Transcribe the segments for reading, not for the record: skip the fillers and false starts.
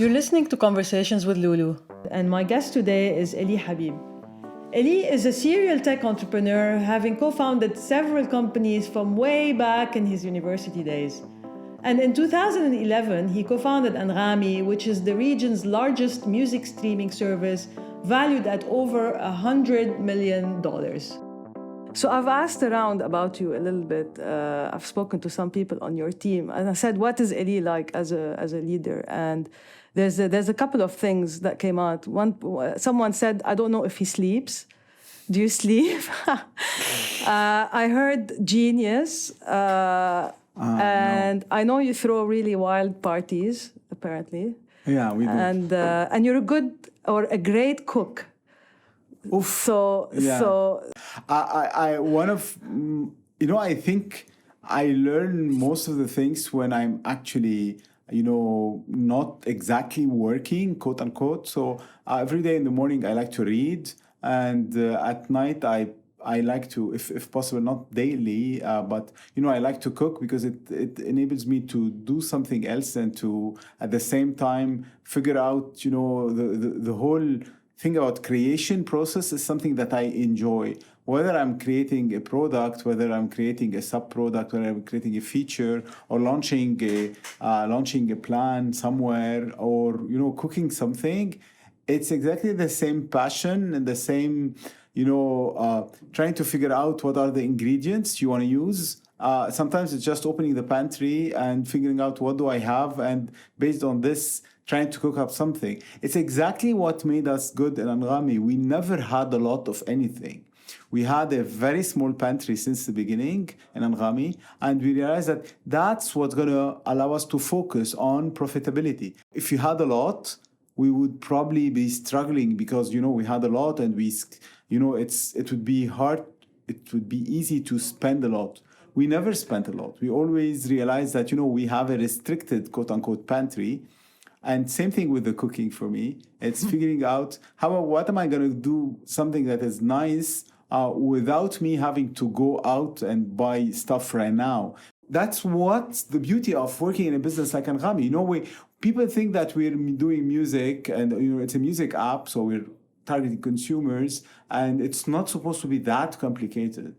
You're listening to Conversations with Loulou, and my guest today is Elie Habib. Elie is a serial tech entrepreneur, having co-founded several companies from way back in his university days. And in 2011, he co-founded Anghami, which is the region's largest music streaming service, valued at over $100 million. So I've asked around about you a little bit. I've spoken to some people on your team, and I said, "What is Elie like as a leader?" And there's a couple of things that came out. Someone said, "I don't know if he sleeps. Do you sleep?" I heard genius, and no. I know you throw really wild parties. Apparently, yeah, we do. And you're a good or a great cook. Oof. So I think I learn most of the things when I'm actually, not exactly working, quote unquote. So every day in the morning, I like to read. And at night, I like to, if possible, not daily, but, I like to cook because it enables me to do something else and to, at the same time, figure out, the whole thing about creation process is something that I enjoy. Whether I'm creating a product, whether I'm creating a sub-product, whether I'm creating a feature or launching a plan somewhere or, cooking something, it's exactly the same passion and the same, trying to figure out what are the ingredients you want to use. Sometimes it's just opening the pantry and figuring out what do I have, and based on this, trying to cook up something. It's exactly what made us good in Anghami. We never had a lot of anything. We had a very small pantry since the beginning in Anghami, and we realized that that's what's going to allow us to focus on profitability. If you had a lot, we would probably be struggling because, we had a lot and it would be hard. It would be easy to spend a lot. We never spent a lot. We always realized that, we have a restricted, quote unquote, pantry. And same thing with the cooking for me. It's figuring out what am I going to do something that is nice without me having to go out and buy stuff right now. That's what's the beauty of working in a business like Anghami. People think that we're doing music and it's a music app, so we're targeting consumers, and it's not supposed to be that complicated.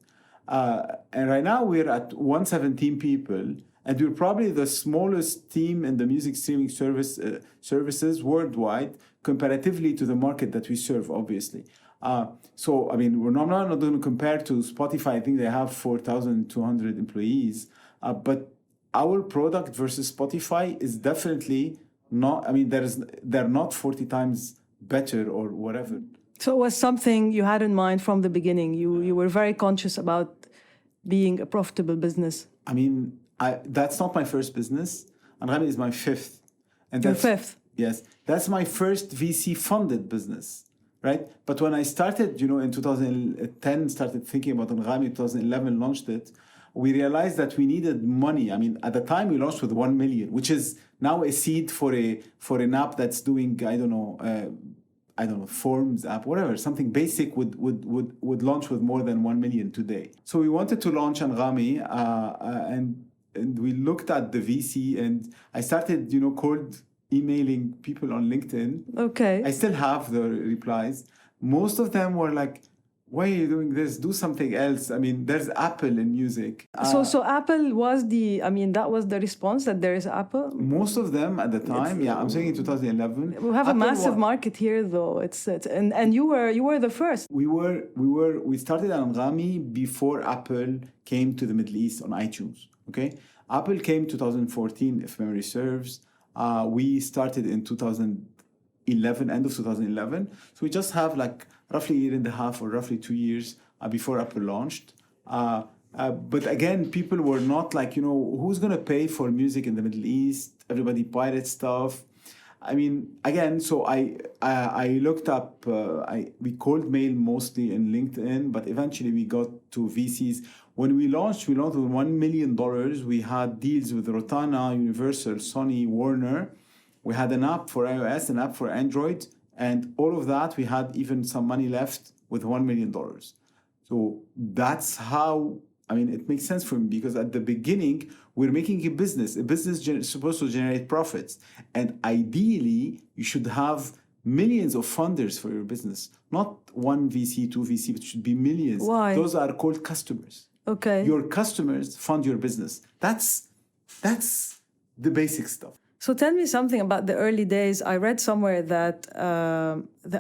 And right now we're at 117 people, and we're probably the smallest team in the music streaming services worldwide, comparatively to the market that we serve, obviously. We're not going to compare to Spotify. I think they have 4,200 employees. But our product versus Spotify is definitely not, they're not 40 times better or whatever. So it was something you had in mind from the beginning. You were very conscious about being a profitable business. That's not my first business. Anghami is my fifth. And your fifth? Yes. That's my first VC-funded business, right? But when I started, in 2010, started thinking about Anghami, 2011 launched it, we realized that we needed money. At the time, we launched with 1 million, which is now a seed for an app that's doing, forms app, whatever, something basic would launch with more than 1 million today. So we wanted to launch Anghami, and we looked at the VC, and I started, cold emailing people on LinkedIn. Okay. I still have the replies. Most of them were like, why are you doing this? Do something else. There's Apple in music. So Apple was that was the response, that there is Apple? Most of them at the time, I'm saying in 2011. We have Apple a massive market here, though. And you were the first. We started Anghami before Apple came to the Middle East on iTunes. Okay, Apple came 2014, if memory serves. We started in 2011, end of 2011. So we just have roughly a year and a half or roughly 2 years before Apple launched. But again, people were not who's going to pay for music in the Middle East? Everybody pirates stuff. So I looked up, we cold mail mostly in LinkedIn, but eventually we got to VCs. When we launched with $1 million. We had deals with Rotana, Universal, Sony, Warner. We had an app for iOS, an app for Android, and all of that, we had even some money left with $1 million. So that's how I mean, it makes sense for me because at the beginning, we're making a business. A business is supposed to generate profits. And ideally, you should have millions of funders for your business. Not one VC, two VC, but it should be millions. Why? Those are called customers. Okay. Your customers fund your business. That's the basic stuff. So tell me something about the early days. I read somewhere that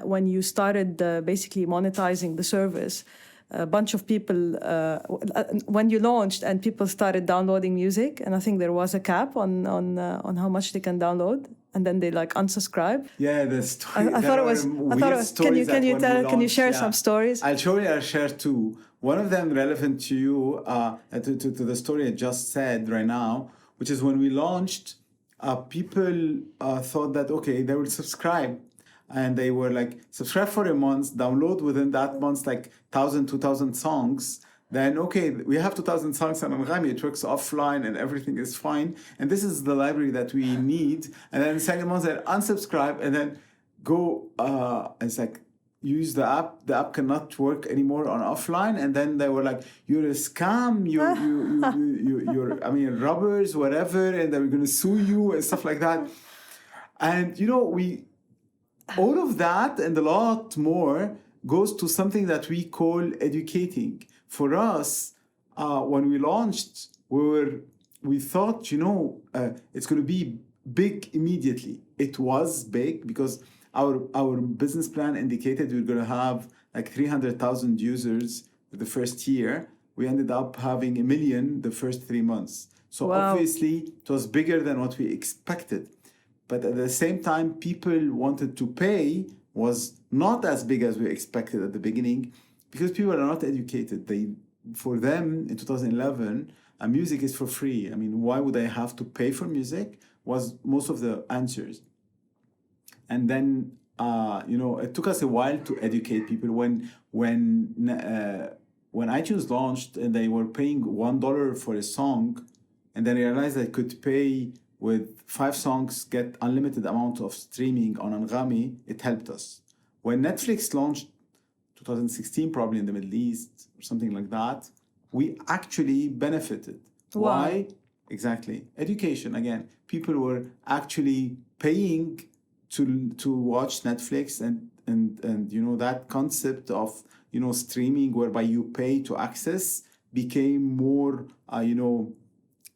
when you started basically monetizing the service, a bunch of people, when you launched and people started downloading music, and I think there was a cap on how much they can download, and then they like unsubscribe. Yeah, the story. I thought it was. Can you share some stories? I'll share two. One of them relevant to you, to the story I just said right now, which is when we launched. People thought that, okay, they would subscribe. And they were like, subscribe for a month, download within that month like 1,000, 2,000 songs. Then, okay, we have 2,000 songs on Anghami. It works offline and everything is fine. And this is the library that we need. And then the second month, they unsubscribe and then go, it's like, use the app. The app cannot work anymore on offline. And then they were like, you're a scam. You're I mean, robbers, whatever. And they were going to sue you and stuff like that. And, all of that and a lot more goes to something that we call educating. For us, when we launched, we thought, it's going to be big immediately. It was big because our business plan indicated we were going to have like 300,000 users the first year. We ended up having 1 million the first 3 months. So Obviously, it was bigger than what we expected. But at the same time, people wanted to pay was not as big as we expected at the beginning because people are not educated. For them, in 2011, music is for free. I mean, why would I have to pay for music? Was most of the answers. And then, it took us a while to educate people. When iTunes launched and they were paying $1 for a song, and then realized I could pay with 5 songs, get unlimited amount of streaming on Anghami, it helped us. When Netflix launched 2016, probably in the Middle East or something like that, we actually benefited. Wow. Why? Exactly. Education, again. People were actually paying to watch Netflix and that concept of, streaming whereby you pay to access became more,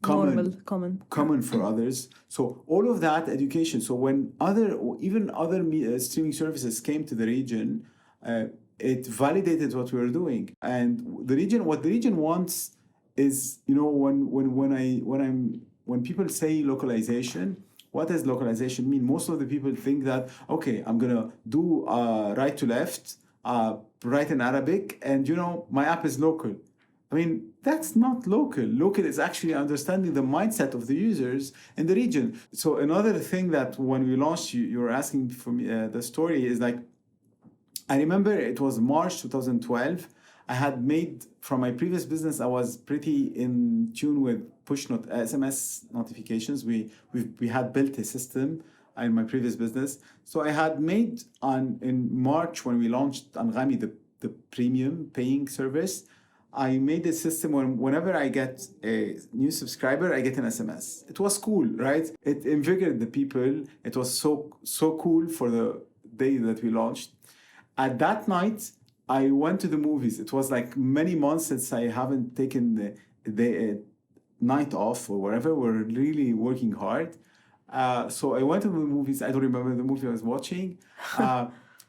common for others. So all of that education. So when other streaming services came to the region, it validated what we were doing. And what the region wants is, when people say localization, what does localization mean? Most of the people think that, okay, I'm gonna do right to left, write in Arabic, and my app is local. I mean, that's not local. Local is actually understanding the mindset of the users in the region. So another thing that when we launched, you were asking for me the story is like, I remember it was March 2012. I had made, from my previous business, I was pretty in tune with SMS notifications. We had built a system in my previous business. So I had made in March when we launched Anghami, the premium paying service, I made a system whenever I get a new subscriber, I get an SMS. It was cool, right? It invigorated the people. It was so cool for the day that we launched. At that night, I went to the movies. It was like many months since I haven't taken the night off or whatever. We're really working hard. So I went to the movies. I don't remember the movie I was watching.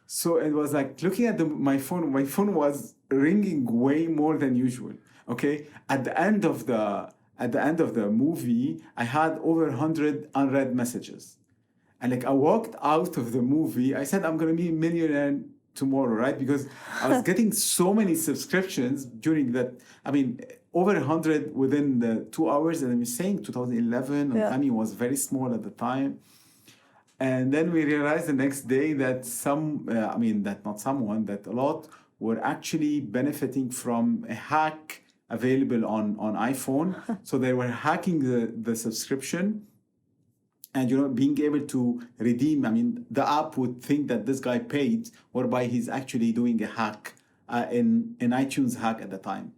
So it was like looking at my phone. My phone was ringing way more than usual. Okay, at the end of the movie, I had over 100 unread messages, and like I walked out of the movie. I said, I'm gonna be a millionaire tomorrow, right? Because I was getting so many subscriptions during that. I mean, over 100 within the 2 hours, and I'm saying 2011. Anghami was very small at the time. And then we realized the next day that that a lot were actually benefiting from a hack available on iPhone. So they were hacking the subscription and being able to redeem. I mean, the app would think that this guy paid, whereby he's actually doing a hack in iTunes hack at the time.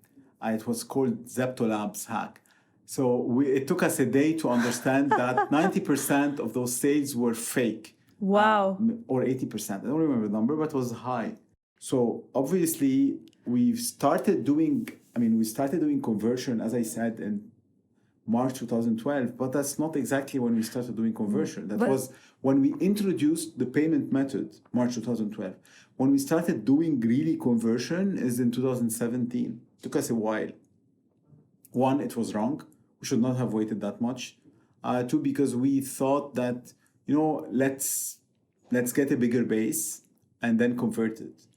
It was called Zepto Labs hack. So it took us a day to understand that 90% of those sales were fake. Wow. Or 80%. I don't remember the number, but it was high. So obviously we started doing conversion, as I said, in March 2012, but that's not exactly when we started doing conversion. That was when we introduced the payment method, March 2012. When we started doing really conversion is in 2017. It took us a while. One, it was wrong. We should not have waited that much. Two, because we thought that, let's get a bigger base and then convert it.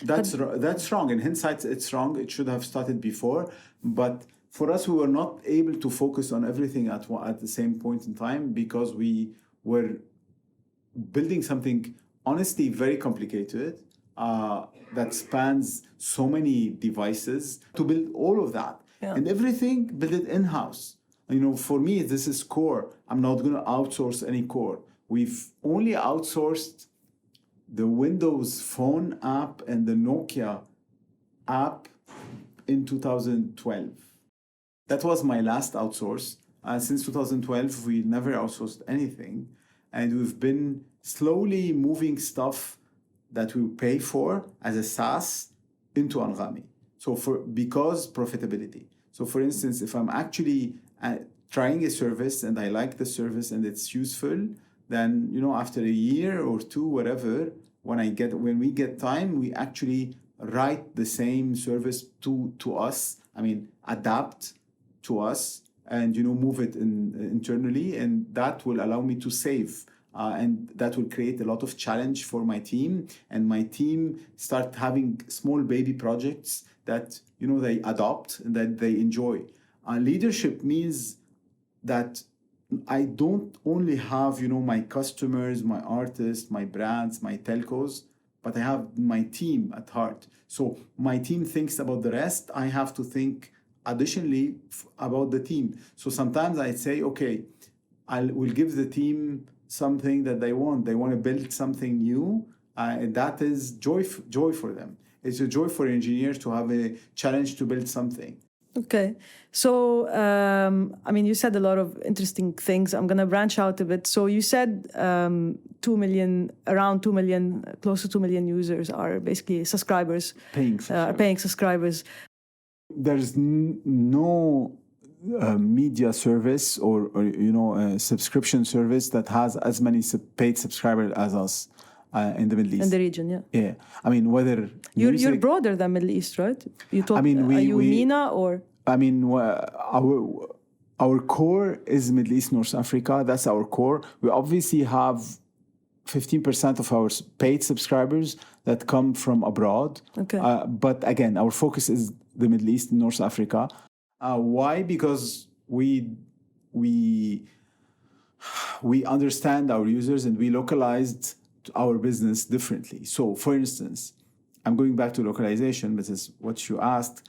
That's wrong. In hindsight, it's wrong. It should have started before. But for us, we were not able to focus on everything at the same point in time because we were building something honestly very complicated that spans so many devices. To build all of that and everything, build it in-house. For me, this is core. I'm not going to outsource any core. We've only outsourced the Windows Phone app and the Nokia app in 2012. That was my last outsource. Since 2012, we never outsourced anything. And we've been slowly moving stuff that we pay for as a SaaS into Anghami. Because profitability. So for instance, if I'm actually trying a service and I like the service and it's useful, then, after a year or two, whatever, when we get time, we actually write the same service to us. Adapt to us and, move it internally. And that will allow me to save. And that will create a lot of challenge for my team. And my team start having small baby projects that, they adopt and that they enjoy. Leadership means that I don't only have, my customers, my artists, my brands, my telcos, but I have my team at heart. So my team thinks about the rest. I have to think additionally about the team. So sometimes I say, okay, we'll give the team something that they want. They want to build something new. And that is joy for them. It's a joy for engineers to have a challenge to build something. Okay. So, you said a lot of interesting things. I'm going to branch out a bit. So you said 2 million, around 2 million, close to 2 million users are basically subscribers. Paying subscribers. There's no media service or a subscription service that has as many paid subscribers as us in the Middle East. In the region, yeah. Yeah. Whether you're broader than Middle East, right? You talk, are you MENA or? Our core is Middle East, North Africa. That's our core. We obviously have 15% of our paid subscribers that come from abroad. Okay. But again, our focus is the Middle East and North Africa. Why? Because we understand our users and we localized our business differently. So, for instance, I'm going back to localization, this is what you asked.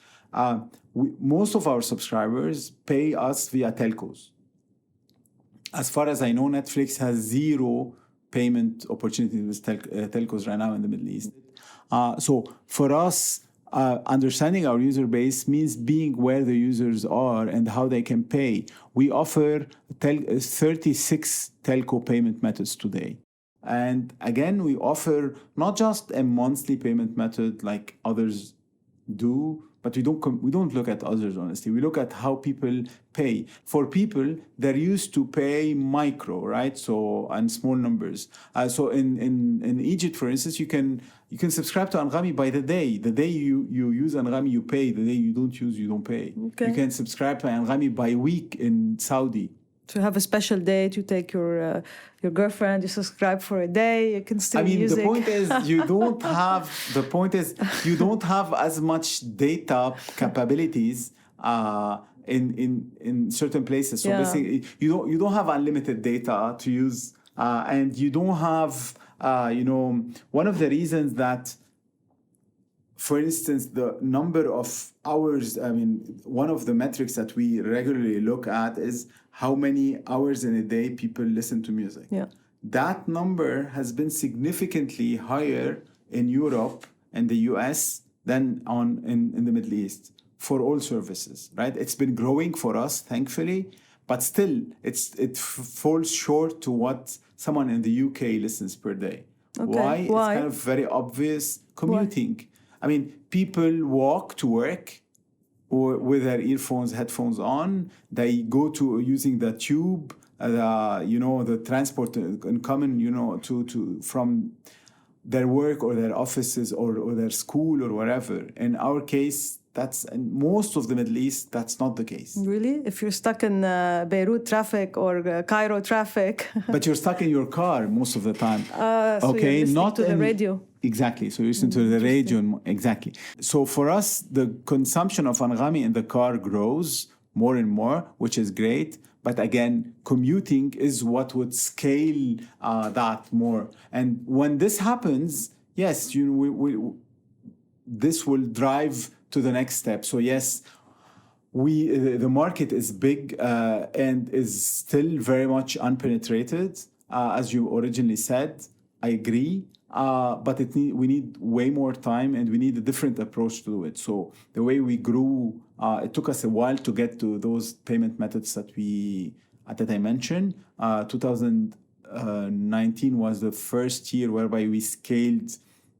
Most of our subscribers pay us via telcos. As far as I know, Netflix has zero payment opportunities with telcos right now in the Middle East. So for us, understanding our user base means being where the users are and how they can pay. We offer 36 telco payment methods today. And again, we offer not just a monthly payment method like others do, but we don't look at others, honestly. We look at how people pay. For people, they're used to pay micro, right? So, and small numbers. So in Egypt, for instance, you can subscribe to Anghami by the day. The day you use Anghami, you pay. The day you don't use, you don't pay. Okay. You can subscribe to Anghami by week in Saudi. To have a special day to take your girlfriend, you subscribe for a day, you can still use it. The point is you don't have as much data capabilities in certain places. So basically, you don't have unlimited data to use, and you don't have one of the reasons that, for instance, the number of hours, one of the metrics that we regularly look at is how many hours in a day people listen to music. Yeah. That number has been significantly higher in Europe and the US than in the Middle East for all services, right? It's been growing for us, thankfully, but still it falls short to what someone in the UK listens per day. Okay. Why? It's Why? kind of very obvious. Commuting. I mean, people walk to work or with their earphones, headphones on. They go to using the tube, the transport in common, to from their work or their offices or their school or whatever. In our case, that's in most of the Middle East, that's not the case. Really? If you're stuck in Beirut traffic or Cairo traffic. But you're stuck in your car most of the time. So Okay, you're listening not to the in- radio. Exactly. So you listen to the radio. Exactly. So for us, the consumption of Anghami in the car grows more and more, which is great. But again, commuting is what would scale that more. And when this happens, yes, this will drive to the next step. So yes, the market is big and is still very much unpenetrated, as you originally said. I agree. But we need way more time and we need a different approach to do it. So the way we grew, it took us a while to get to those payment methods that I mentioned. 2019 was the first year whereby we scaled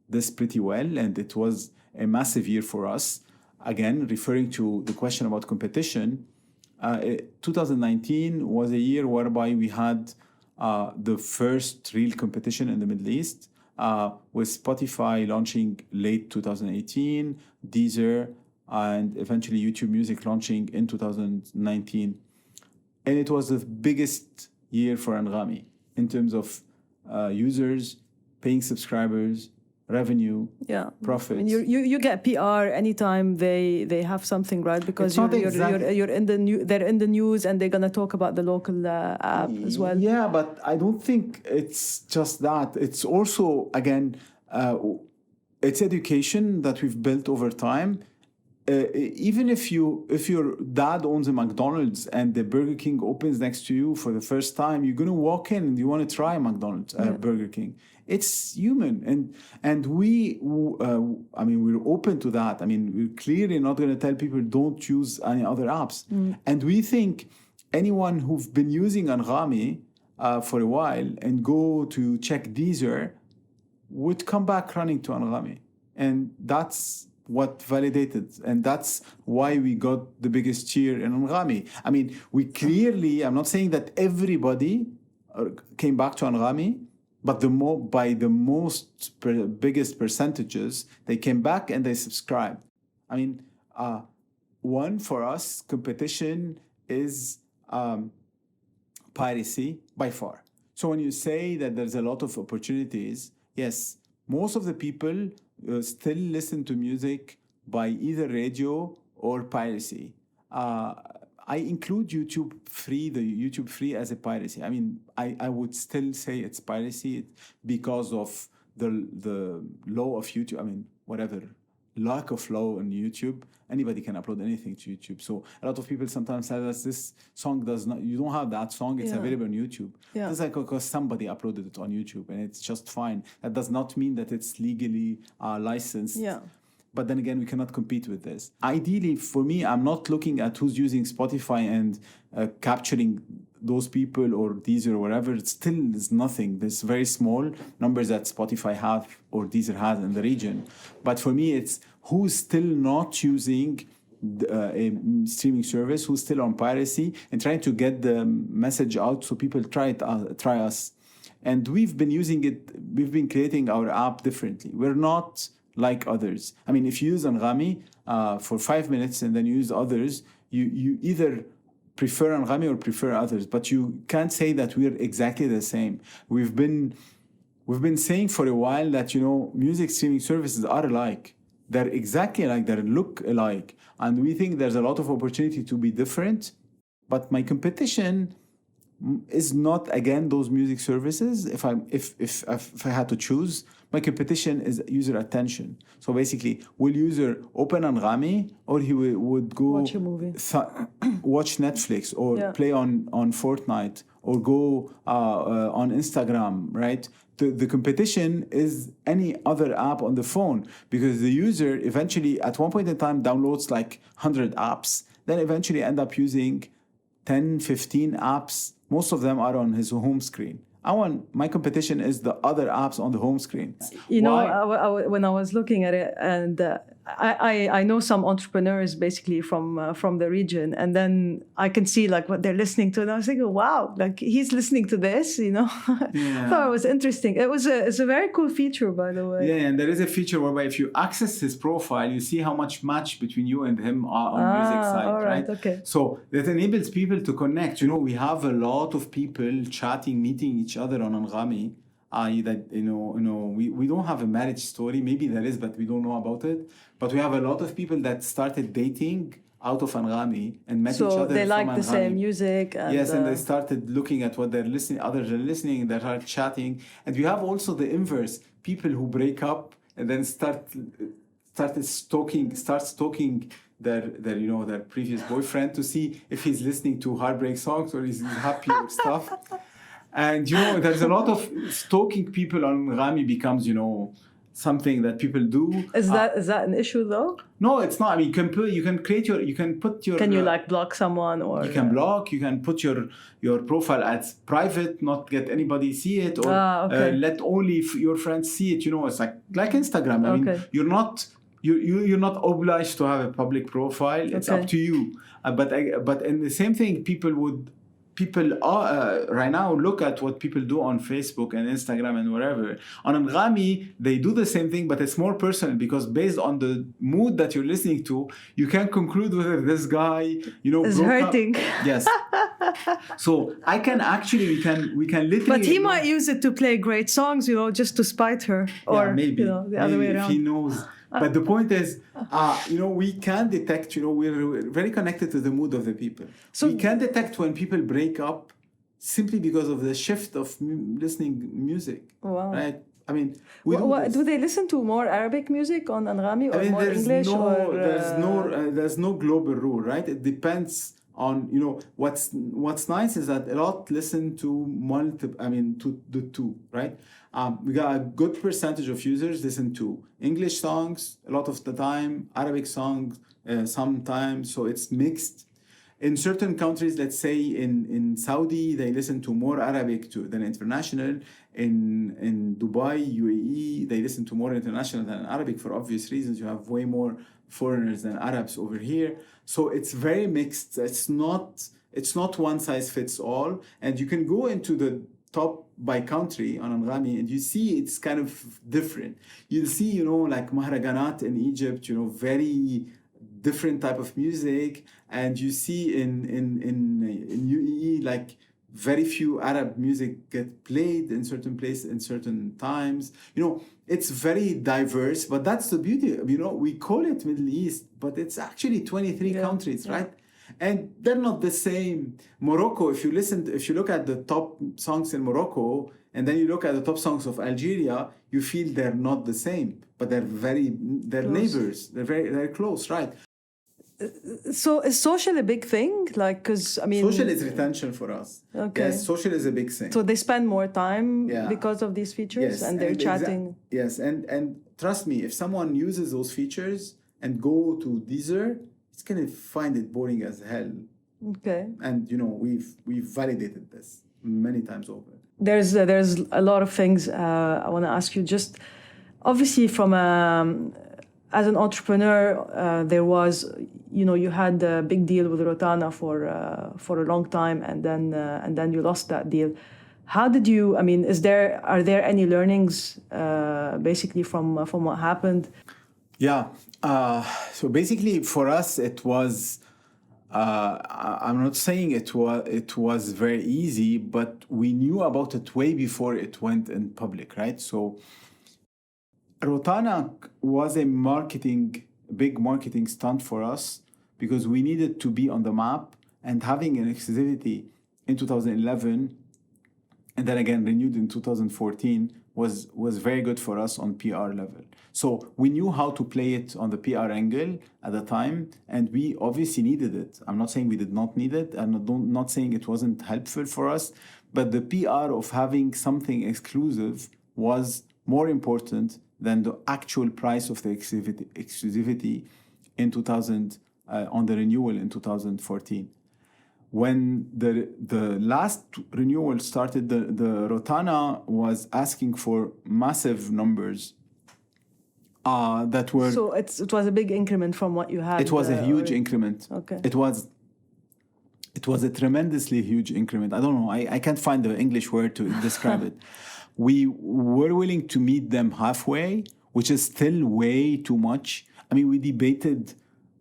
this pretty well, and it was a massive year for us. Again, referring to the question about competition, 2019 was a year whereby we had the first real competition in the Middle East. With Spotify launching late 2018, Deezer, and eventually YouTube Music launching in 2019. And it was the biggest year for Anghami in terms of users, paying subscribers, revenue, profits. And you get PR anytime they have something, right? Because you're in the they're in the news and they're gonna talk about the local app as well. Yeah, but I don't think it's just that. It's also again, it's education that we've built over time. Even if your dad owns a McDonald's and the Burger King opens next to you for the first time, you're gonna walk in and you want to try McDonald's, Burger King. It's human, and we're open to that. I mean, we're clearly not going to tell people don't use any other apps. And we think anyone who've been using Anghami for a while and go to check Deezer would come back running to Anghami, and that's what validated, and that's why we got the biggest cheer in Anghami. I mean, we clearly, I'm not saying that everybody came back to Anghami, but by the biggest percentages, they came back and they subscribed. I mean, one, for us, competition is piracy by far. So when you say that there's a lot of opportunities, yes, most of the people still listen to music by either radio or piracy. I include YouTube Free as a piracy. I mean, I would still say it's piracy because of the law of YouTube. I mean, lack of law on YouTube. Anybody can upload anything to YouTube. So a lot of people sometimes say that this song you don't have that song, it's available on YouTube. Yeah. That's like because somebody uploaded it on YouTube and it's just fine. That does not mean that it's legally licensed. Yeah. But then again, we cannot compete with this. Ideally, for me, I'm not looking at who's using Spotify and capturing those people or Deezer or whatever. It still is nothing. There's very small numbers that Spotify have or Deezer has in the region. But for me, it's who's still not using a streaming service, who's still on piracy, and trying to get the message out so people try us. And we've been using it. We've been creating our app differently. We're not like others. I mean, if you use Anghami for 5 minutes and then you use others, you either prefer Anghami or prefer others, but you can't say that we're exactly the same. We've been saying for a while that, music streaming services are alike. They're exactly alike, they look alike. And we think there's a lot of opportunity to be different. But my competition, is not again those music services. If I had to choose, my competition is user attention. So basically, will user open Anghami, or he would go Watch a movie. watch Netflix, or play on Fortnite, or go on Instagram, right? The competition is any other app on the phone, because the user eventually at one point in time downloads like 100 apps, then eventually end up using 10, 15 apps. Most of them are on his home screen. My competition is the other apps on the home screen. You know, when I was looking at it, and I know some entrepreneurs basically from the region, and then I can see like what they're listening to, and I was thinking, wow, like he's listening to this, you know. Yeah. Thought it was interesting. It's a very cool feature, by the way. Yeah, and there is a feature whereby if you access his profile, you see how much match between you and him are on music side, all right? Okay. So that enables people to connect. You know, we have a lot of people chatting, meeting each other on Anghami. We don't have a marriage story. Maybe there is, but we don't know about it. But we have a lot of people that started dating out of Anghami and met each other. So they like the Anghami. same music. And, yes, and they started looking at what they're listening, others are listening, they are chatting. And we have also the inverse, people who break up and then start stalking their previous boyfriend to see if he's listening to heartbreak songs or he's happy or stuff. And there's a lot of stalking people on Anghami becomes something that people do. Is that an issue though? No, it's not. I mean, you can put your. Can you like block someone, or you can block? You can put your profile as private, not get anybody see it, or let only your friends see it. It's like Instagram. I mean, you're not obliged to have a public profile. It's up to you. But in the same thing, people right now look at what people do on Facebook and Instagram and wherever. On Anghami, they do the same thing, but it's more personal, because based on the mood that you're listening to, you can conclude whether this guy, is hurting. Yes. So we can literally. But he might use it to play great songs, just to spite her, or maybe, the other way around. If he knows. But the point is, we can detect, we're very connected to the mood of the people. So we can detect when people break up simply because of the shift of listening music. Wow. Right? I mean, do they listen to more Arabic music on Anghami, or more English? There's no global rule, right? It depends on, what's nice is that a lot listen to to the two, right? We got a good percentage of users listen to English songs a lot of the time, Arabic songs sometimes, so it's mixed. In certain countries, let's say in Saudi, they listen to more Arabic than international. In Dubai, UAE, they listen to more international than Arabic for obvious reasons. You have way more foreigners than Arabs over here. So it's very mixed. It's not one size fits all. And you can go into the top by country on Anghami, and you see it's kind of different. You'll see, like Mahraganat in Egypt, very different type of music. And you see in UAE, like very few Arab music get played in certain places in certain times. It's very diverse, but that's the beauty. We call it Middle East, but it's actually 23 countries, right? And they're not the same. Morocco, if you look at the top songs in Morocco, and then you look at the top songs of Algeria, you feel they're not the same, but they're neighbors. They're very close, right? So is social a big thing? Social is retention for us. Okay. Yes, social is a big thing. So they spend more time because of these features, and they're chatting. Yes, and trust me, if someone uses those features and go to Deezer, it's gonna find it boring as hell. Okay. And we've validated this many times over. There's a lot of things I want to ask you. Just obviously from as an entrepreneur, there was, you had a big deal with Rotana for a long time, and then you lost that deal. How did you? I mean, are there any learnings basically from what happened? Yeah. So basically, for us, it was. I'm not saying it was very easy, but we knew about it way before it went in public, right? So Rotana was a big marketing stunt for us, because we needed to be on the map, and having an exclusivity in 2011, and then again renewed in 2014, was very good for us on PR level. So we knew how to play it on the PR angle at the time, and we obviously needed it. I'm not saying we did not need it, and not saying it wasn't helpful for us, but the PR of having something exclusive was more important than the actual price of the exclusivity in 2000 on the renewal in 2014. When the last renewal started, the Rotana was asking for massive numbers that were... So it was a big increment from what you had. It was a huge increment. Okay. It was a tremendously huge increment. I don't know. I can't find the English word to describe it. We were willing to meet them halfway, which is still way too much. I mean, we debated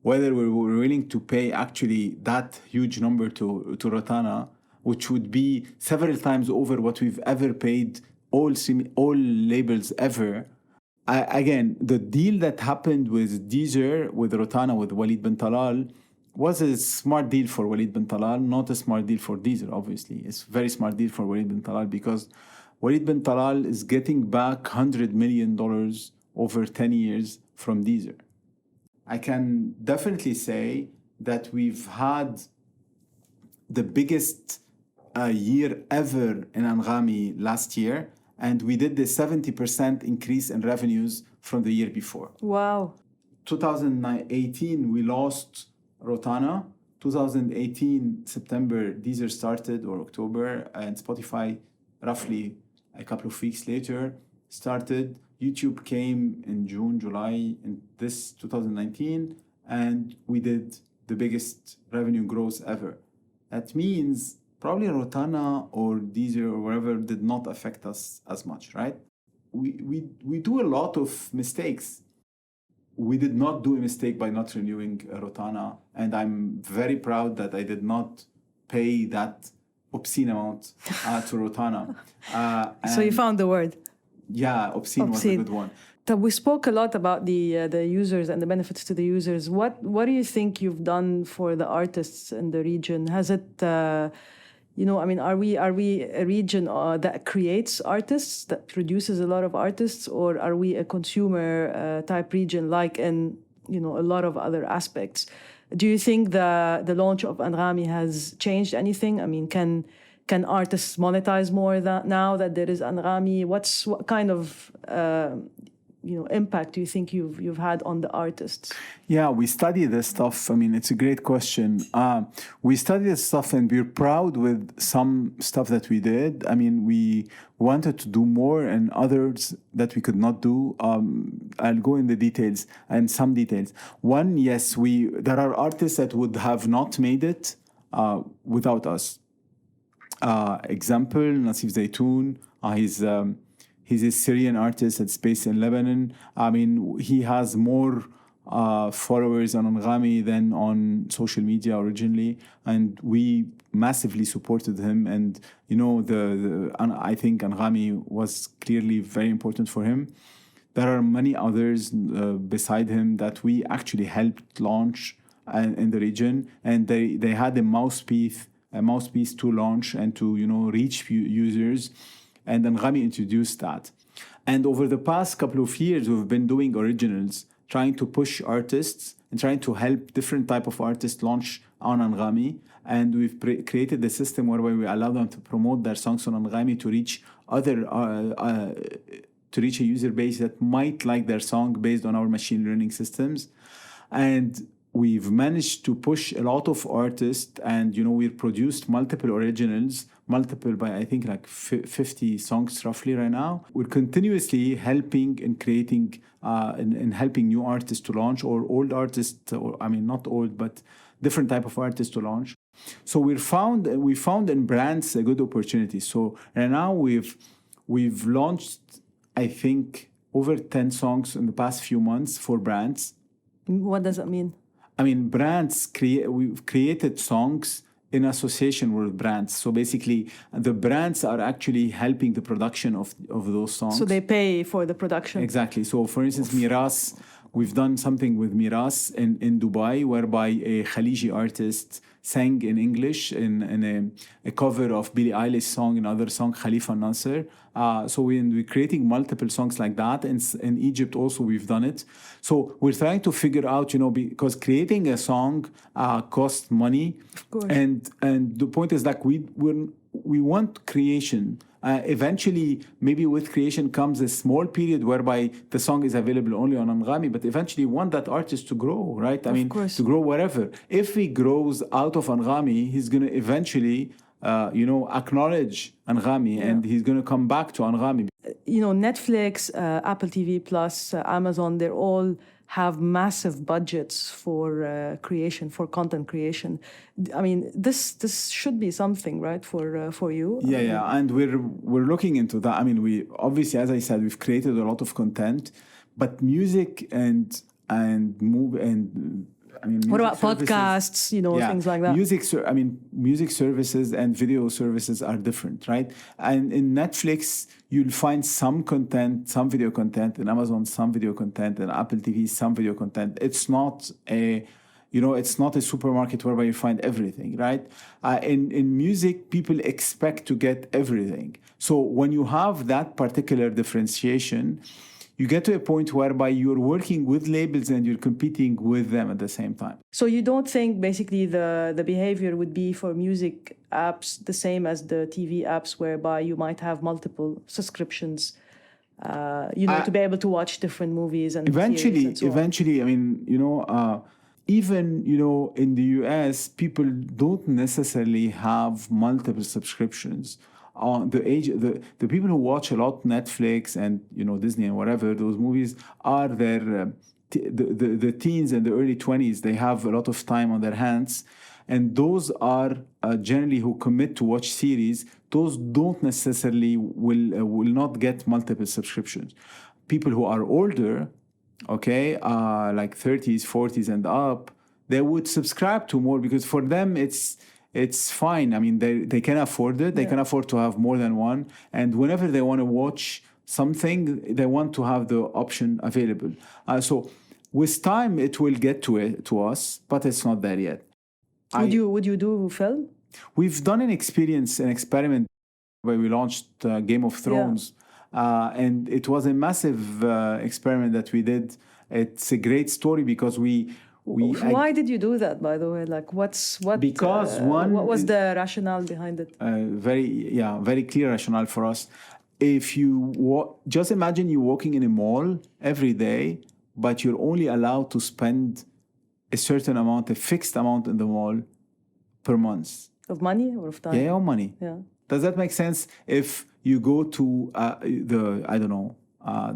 whether we were willing to pay actually that huge number to Rotana, which would be several times over what we've ever paid all labels ever. Again, the deal that happened with Deezer, with Rotana, with Walid bin Talal, was a smart deal for Walid bin Talal, not a smart deal for Deezer, obviously. It's a very smart deal for Walid bin Talal because Walid bin Talal is getting back $100 million over 10 years from Deezer. I can definitely say that we've had the biggest year ever in Anghami last year, and we did the 70% increase in revenues from the year before. Wow. 2018, we lost Rotana. 2018, September, Deezer started, or October, and Spotify, roughly a couple of weeks later, started. YouTube came in June, July in this 2019, and we did the biggest revenue growth ever. That means probably Rotana or Deezer or wherever did not affect us as much, right? We do a lot of mistakes. We did not do a mistake by not renewing Rotana, and I'm very proud that I did not pay that obscene amount to Rotana. So you found the word. Yeah, obscene was a good one. We spoke a lot about the users and the benefits to the users. What do you think you've done for the artists in the region? Has it, are we a region that creates artists, that produces a lot of artists, or are we a consumer type region like in a lot of other aspects? Do you think the launch of Anghami has changed anything? I mean, can artists monetize more now that there is Anghami? What kind of impact do you think you've had on the artists? Yeah, we study this stuff. I mean, it's a great question. We study this stuff, and we're proud with some stuff that we did. I mean, we wanted to do more, and others that we could not do. I'll go in the details and some details. One, yes, there are artists that would have not made it without us. Example, Nassif Zaytoun, he's a Syrian artist that's based in Lebanon. I mean, he has more followers on Anghami than on social media originally, and we massively supported him. And I think Anghami was clearly very important for him. There are many others beside him that we actually helped launch in the region, and they had a mouthpiece to launch and to reach users, and Anghami introduced that. And over the past couple of years, we've been doing originals, trying to push artists and trying to help different type of artists launch on Anghami. And we've created a system whereby we allow them to promote their songs on Anghami to reach to reach a user base that might like their song based on our machine learning systems. And we've managed to push a lot of artists, and we've produced multiple originals, by I think like 50 songs roughly right now. We're continuously helping in creating and helping new artists to launch, or old artists, or I mean not old, but different type of artists to launch. So we found in brands a good opportunity. So right now we've launched, I think, over 10 songs in the past few months for brands. What does that mean? I mean, brands we've created songs in association with brands. So basically, the brands are actually helping the production of those songs. So they pay for the production. Exactly. So for instance, Miras We've done something with Miras in Dubai, whereby a Khaliji artist sang in English in a cover of Billie Eilish's song, another song, Khalifa Nasser. So we're creating multiple songs like that. In Egypt also, we've done it. So we're trying to figure out, because creating a song costs money. Of course. And the point is like we want creation. Eventually, maybe with creation comes a small period whereby the song is available only on Anghami, but eventually we want that artist to grow, right? Of course. To grow wherever. If he grows out of Anghami, he's going to eventually, acknowledge Anghami, and he's going to come back to Anghami. Netflix, Apple TV Plus, Amazon, they're all have massive budgets for creation, for content creation. I mean, this should be something, right, for you? Yeah, and we're looking into that. I mean, we obviously, as I said, we've created a lot of content, but music and what about podcasts, things like that? Music services and video services are different, right? And in Netflix, you'll find some content, some video content. In Amazon, some video content. In Apple TV, some video content. It's not it's not a supermarket whereby you find everything, right? In music, people expect to get everything. So when you have that particular differentiation, you get to a point whereby you're working with labels and you're competing with them at the same time. So you don't think basically the behavior would be for music apps the same as the TV apps, whereby you might have multiple subscriptions, to be able to watch different movies and series and so on. Even in the US, people don't necessarily have multiple subscriptions. The people who watch a lot Netflix and Disney and whatever, those movies are the teens and the early 20s. They have a lot of time on their hands, and those are generally who commit to watch series. Those don't necessarily will not get multiple subscriptions. People who are older, like 30s, 40s and up, they would subscribe to more because for them it's fine. I mean, they can afford it. They can afford to have more than one. And whenever they want to watch something, they want to have the option available. So with time, it will get to us, but it's not there yet. Would you do film? We've done an experiment where we launched Game of Thrones. And it was a massive experiment that we did. It's a great story because Why did you do that, by the way? Like, what was the rationale behind it? Very clear rationale for us. If you just imagine you walking in a mall every day, but you're only allowed to spend a certain amount, a fixed amount in the mall per month. Of money or of time? Yeah, of money. Yeah. Does that make sense? If you go to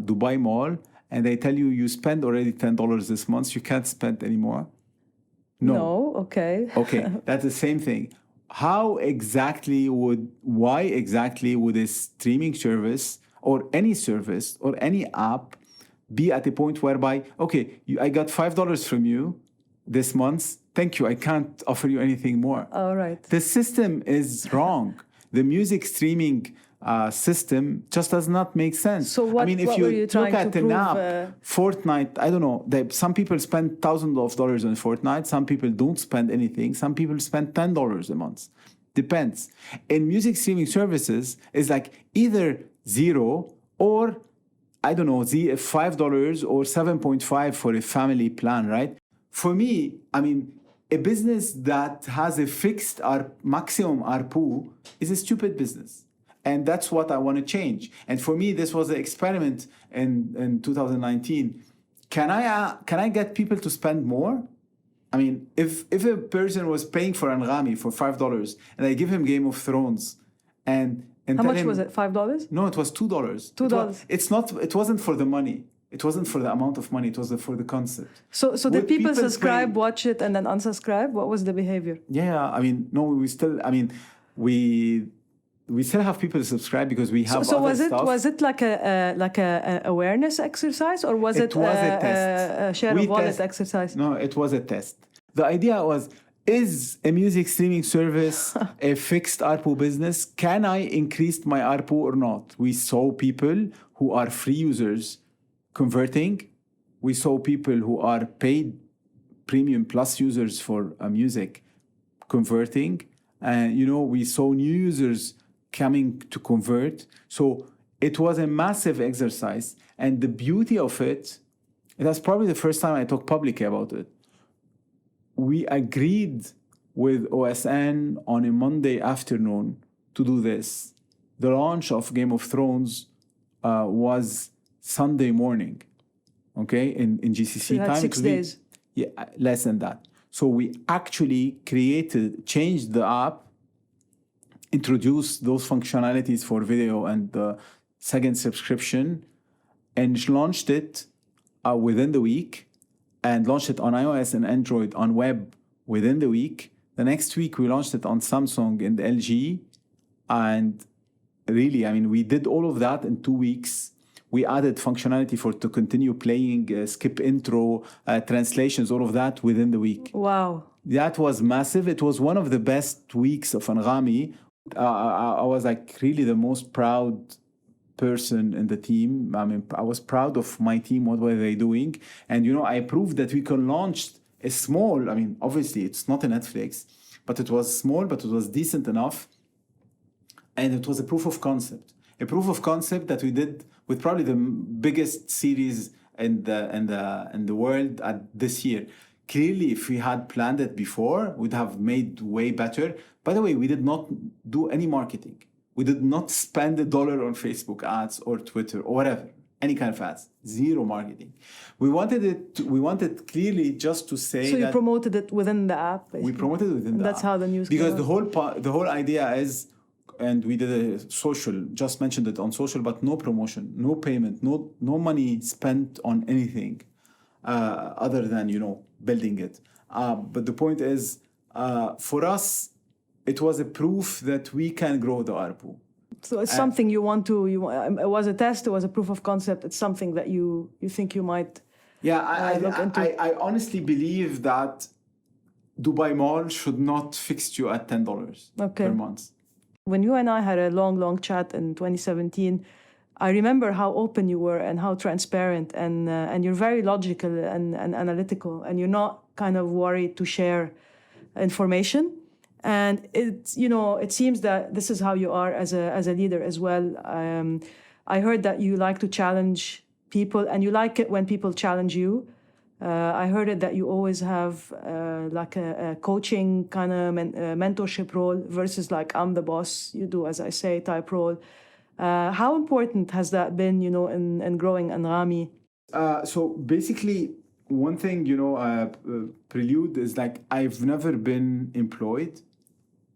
Dubai Mall, and they tell you spend already $10 this month, you can't spend anymore? No, okay. Okay, that's the same thing. Why exactly would a streaming service or any service or any app be at a point whereby, I got $5 from you this month, thank you, I can't offer you anything more. All right. The system is wrong. The music streaming system just does not make sense. So if you look at an app, Fortnite, I don't know, some people spend thousands of dollars on Fortnite, some people don't spend anything, some people spend $10 a month. Depends. In music streaming services, it's like either zero or, I don't know, $5 or 7.5 for a family plan, right? For me, a business that has a fixed maximum ARPU is a stupid business. And that's what I want to change. And for me, this was an experiment in 2019. Can I get people to spend more? If a person was paying for Anghami for $5 and I give him Game of Thrones and how much was it? $5? No, it was $2. $2. It wasn't for the money. It wasn't for the amount of money. It was for the concept. So did people subscribe, watch it, and then unsubscribe? What was the behavior? Yeah, no, we still have people subscribe because we have so other stuff. Was it like a awareness exercise, or was it a share of wallet exercise? No, it was a test. The idea was, is a music streaming service a fixed ARPU business? Can I increase my ARPU or not? We saw people who are free users converting We saw people who are paid premium plus users for music converting. And, we saw new users coming to convert. So it was a massive exercise. And the beauty of it, that's probably the first time I talk publicly about it. We agreed with OSN on a Monday afternoon to do this. The launch of Game of Thrones was Sunday morning, okay, in GCC so you had time. 6 days. Yeah, less than that. So we actually changed the app, introduced those functionalities for video and the second subscription, and launched it within the week, and launched it on iOS and Android on web within the week. The next week, we launched it on Samsung and LG. And really, we did all of that in 2 weeks. We added functionality to continue playing, skip intro, translations, all of that within the week. Wow. That was massive. It was one of the best weeks of Anghami. I was really the most proud person in the team. I was proud of my team. What were they doing? And, I proved that we can launch a small, obviously it's not a Netflix, but it was small, but it was decent enough. And it was a proof of concept. A proof of concept that we did with probably the biggest series in the world this year. Clearly, if we had planned it before, we'd have made way better. By the way, we did not do any marketing. We did not spend $1 on Facebook ads or Twitter or whatever, any kind of ads. Zero marketing. We wanted clearly just to say so that... you promoted it within the app, basically. We promoted it within the app. That's how the news Because came out. the whole idea is... And we did a social, just mentioned it on social, but no promotion, no payment, no money spent on anything other than, building it. But the point is, for us, it was a proof that we can grow the ARPU. So it's something you want to, it was a test, it was a proof of concept, it's something that you think you might look into. I honestly believe that Dubai Mall should not fix you at $10 per month. When you and I had a long chat in 2017, I remember how open you were and how transparent, and you're very logical and analytical, and you're not kind of worried to share information. And it seems that this is how you are as a leader as well. I heard that you like to challenge people, and you like it when people challenge you. I heard it that you always have a coaching kind of mentorship role versus I'm the boss, you do as I say type role. How important has that been, in growing Anghami? So basically, one thing, Prelude is I've never been employed.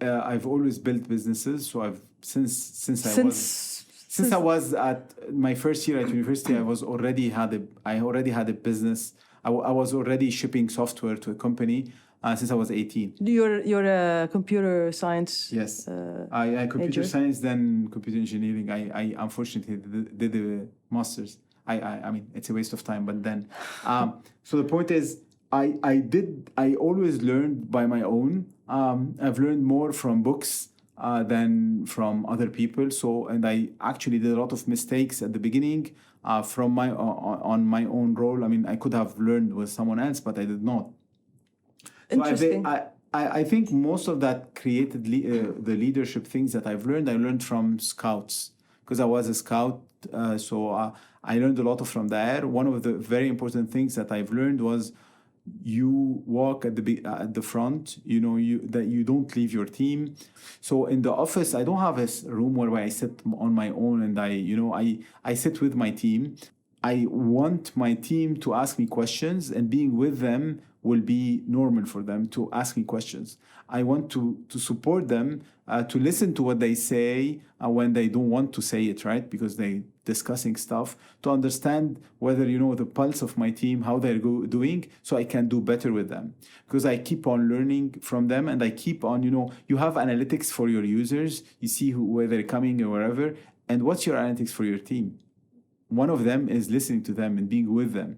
I've always built businesses. So since I was at my first year at university, I already had a business. I was already shipping software to a company since I was 18. You're a computer science. Yes, I computer science, then computer engineering. I unfortunately did the masters. I mean, it's a waste of time. But then, so the point is, I always learned by my own. I've learned more from books than from other people. So, and I actually did a lot of mistakes at the beginning from on my own role. I mean, I could have learned with someone else, but I did not. Interesting. So I think most of that created the leadership things that I learned from scouts, because I was a scout. So I learned a lot from there. One of the very important things that I've learned was you walk at the front, that you don't leave your team. So in the office, I don't have a room where I sit on my own and I sit with my team. I want my team to ask me questions, and being with them will be normal for them to ask me questions. I want to support them, to listen to what they say when they don't want to say it, right? Because they discussing stuff, to understand whether, the pulse of my team, how they're doing, so I can do better with them. Because I keep on learning from them, and I keep on, you have analytics for your users, you see where they're coming or wherever, and what's your analytics for your team? One of them is listening to them and being with them.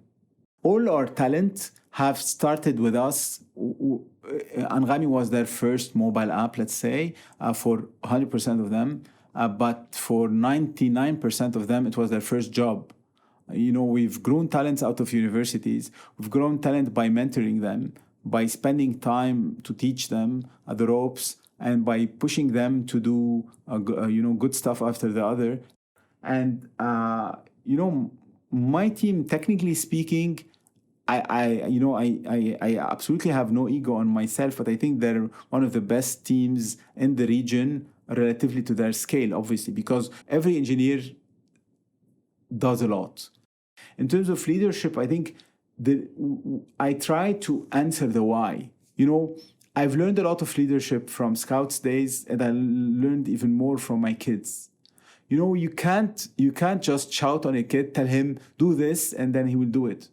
All our talent have started with us. Anghami was their first mobile app, let's say, for 100% of them. But for 99% of them, it was their first job. We've grown talents out of universities. We've grown talent by mentoring them, by spending time to teach them the ropes, and by pushing them to do good stuff after the other. And my team, technically speaking, I absolutely have no ego on myself, but I think they're one of the best teams in the region relatively to their scale, obviously, because every engineer does a lot. In terms of leadership, I think I try to answer the why. I've learned a lot of leadership from Scouts days, and I learned even more from my kids. You can't just shout on a kid, tell him do this, and then he will do it.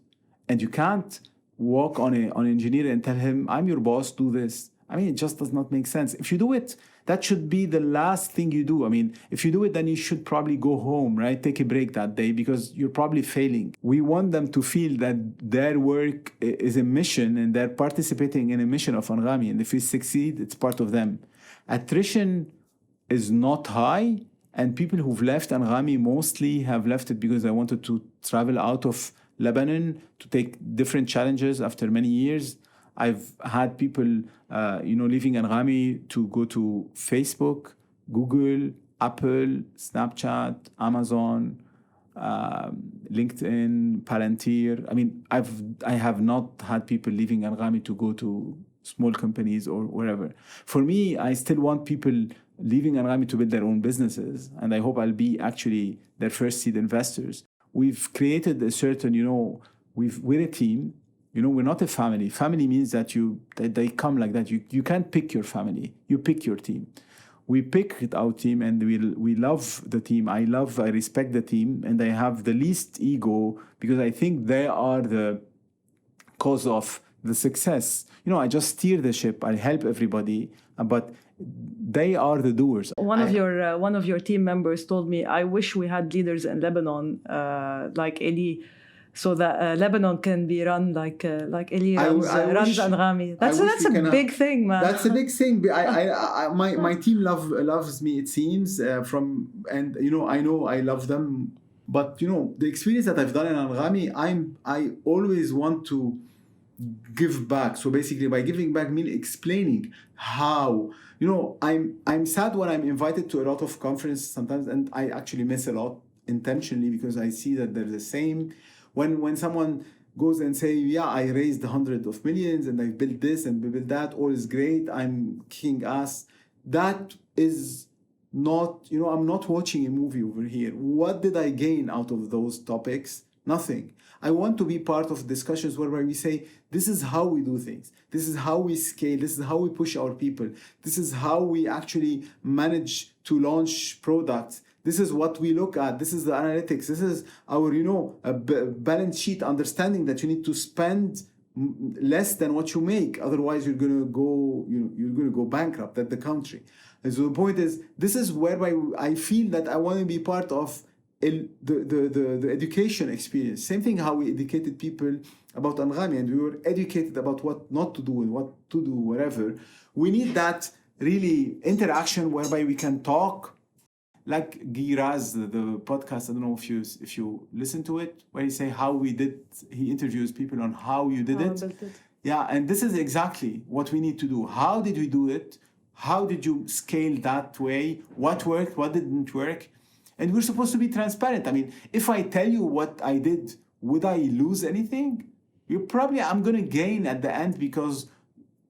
And you can't walk on an engineer and tell him, I'm your boss, do this. I mean, it just does not make sense. If you do it, that should be the last thing you do. I mean, if you do it, then you should probably go home, right? Take a break that day, because you're probably failing. We want them to feel that their work is a mission and they're participating in a mission of Anghami. And if we succeed, it's part of them. Attrition is not high. And people who've left Anghami mostly have left it because they wanted to travel out of Lebanon to take different challenges after many years. I've had people, leaving Anghami to go to Facebook, Google, Apple, Snapchat, Amazon, LinkedIn, Palantir. I mean, I have not had people leaving Anghami to go to small companies or wherever. For me, I still want people leaving Anghami to build their own businesses, and I hope I'll be actually their first seed investors. We've created a certain, we're a team. We're not a family. Family means that they come like that. You can't pick your family. You pick your team. We picked our team, and we love the team. I respect the team, and I have the least ego because I think they are the cause of the success. I just steer the ship. I help everybody, but they are the doers. One of your team members told me, I wish we had leaders in Lebanon like Elie, so that Lebanon can be run like Elie runs Anghami. That's a big thing, man. That's a big thing. My team loves me, it seems. I know I love them, but the experience that I've done in Anghami, I always want to give back. So basically, by giving back, mean explaining how. I'm sad when I'm invited to a lot of conferences sometimes, and I actually miss a lot intentionally because I see that they're the same. When someone goes and say, yeah, I raised hundreds of millions and I built this and built that, all is great, I'm kicking ass. That is not, I'm not watching a movie over here. What did I gain out of those topics? Nothing. I want to be part of discussions where we say, this is how we do things. This is how we scale. This is how we push our people. This is how we actually manage to launch products. This is what we look at. This is the analytics. This is our, balance sheet, understanding that you need to spend less than what you make. Otherwise, you're going to go bankrupt at the country. And so the point is, this is whereby I feel that I want to be part of the education experience. Same thing how we educated people about Anghami, and we were educated about what not to do and what to do, whatever. We need that really interaction whereby we can talk. Like Giraz, the podcast, I don't know if you listen to it, where he say he interviews people on how you did it. Yeah, and this is exactly what we need to do. How did we do it? How did you scale that way? What worked? What didn't work? And we're supposed to be transparent. I mean, if I tell you what I did, would I lose anything? I'm going to gain at the end, because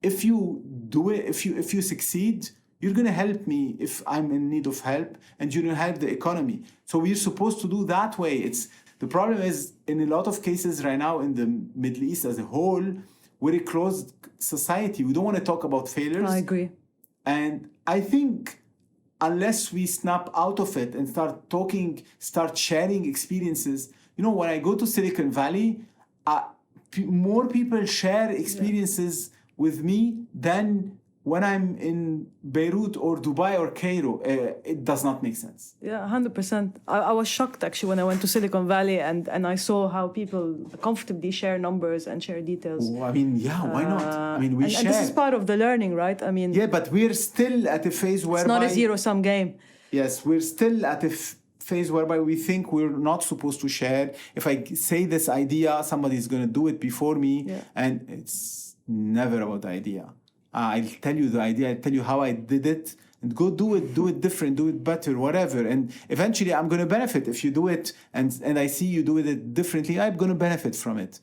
if you do it, if you succeed, you're going to help me if I'm in need of help, and you're going to help the economy. So we're supposed to do that way. The problem is, in a lot of cases right now in the Middle East as a whole, we're a closed society. We don't want to talk about failures. I agree. And I think unless we snap out of it and start sharing experiences, when I go to Silicon Valley, more people share experiences with me than when I'm in Beirut or Dubai or Cairo. It does not make sense. Yeah, 100%. I was shocked actually when I went to Silicon Valley and I saw how people comfortably share numbers and share details. Oh, I mean, yeah, why not? I mean, we share. And this is part of the learning, right? I mean, yeah, but we're still at a phase where it's not a zero-sum game. Yes, we're still at phase whereby we think we're not supposed to share. If I say this idea, somebody's going to do it before me. Yeah. And it's never about the idea. I'll tell you the idea, I'll tell you how I did it, and go do it different, do it better, whatever. And eventually I'm going to benefit if you do it, and I see you do it differently, I'm going to benefit from it.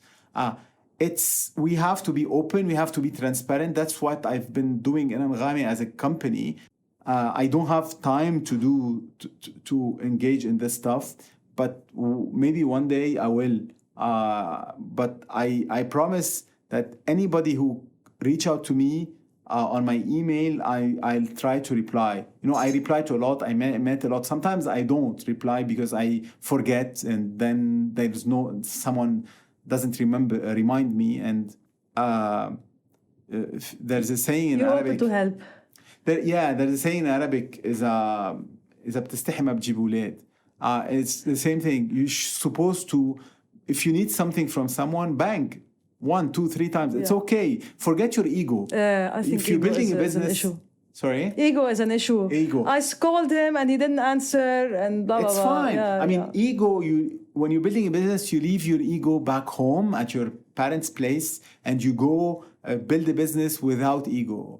We have to be open, we have to be transparent. That's what I've been doing in Anghami as a company. I don't have time to engage in this stuff, but maybe one day I will. But I promise that anybody who reach out to me on my email, I'll try to reply. I reply to a lot, I met a lot. Sometimes I don't reply because I forget, and then someone doesn't remind me. And there's a saying in Arabic. You're open to help. There's a saying in Arabic is بتستحي ما بتجيب ولاد. It's the same thing. You're supposed to, if you need something from someone, bang. 1, 2, 3 times. It's okay. Forget your ego. I think if you're building a business, an issue. Sorry? Ego is an issue. Ego. I called him and he didn't answer and blah, blah, blah. It's fine. Ego, when you're building a business, you leave your ego back home at your parents' place and you go build a business without ego.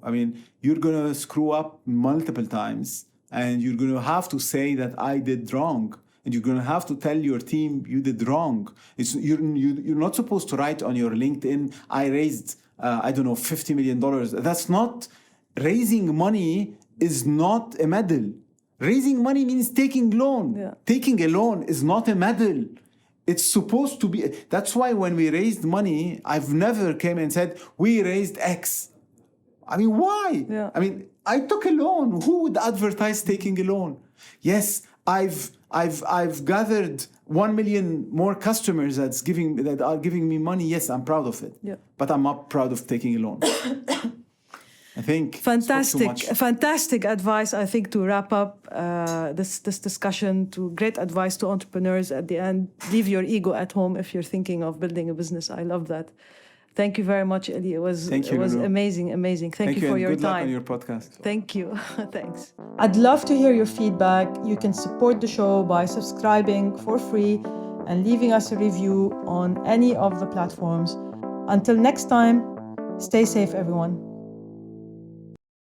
You're going to screw up multiple times and you're going to have to say that I did wrong. And you're going to have to tell your team you did wrong. You're not supposed to write on your LinkedIn, I raised, $50 million. That's not, raising money is not a medal. Raising money means taking loan. Yeah. Taking a loan is not a medal. It's supposed to be. That's why when we raised money, I've never came and said, we raised X. Why? Yeah. I took a loan. Who would advertise taking a loan? Yes, I've gathered 1 million more customers that are giving me money. Yes, I'm proud of it. Yeah. But I'm not proud of taking a loan. I think fantastic advice. I think to wrap up this discussion, great advice to entrepreneurs at the end. Leave your ego at home if you're thinking of building a business. I love that. Thank you very much, Elie. It was amazing. Thank you for your good time. Luck on your podcast. Thank you. Thanks. I'd love to hear your feedback. You can support the show by subscribing for free and leaving us a review on any of the platforms. Until next time, stay safe, everyone.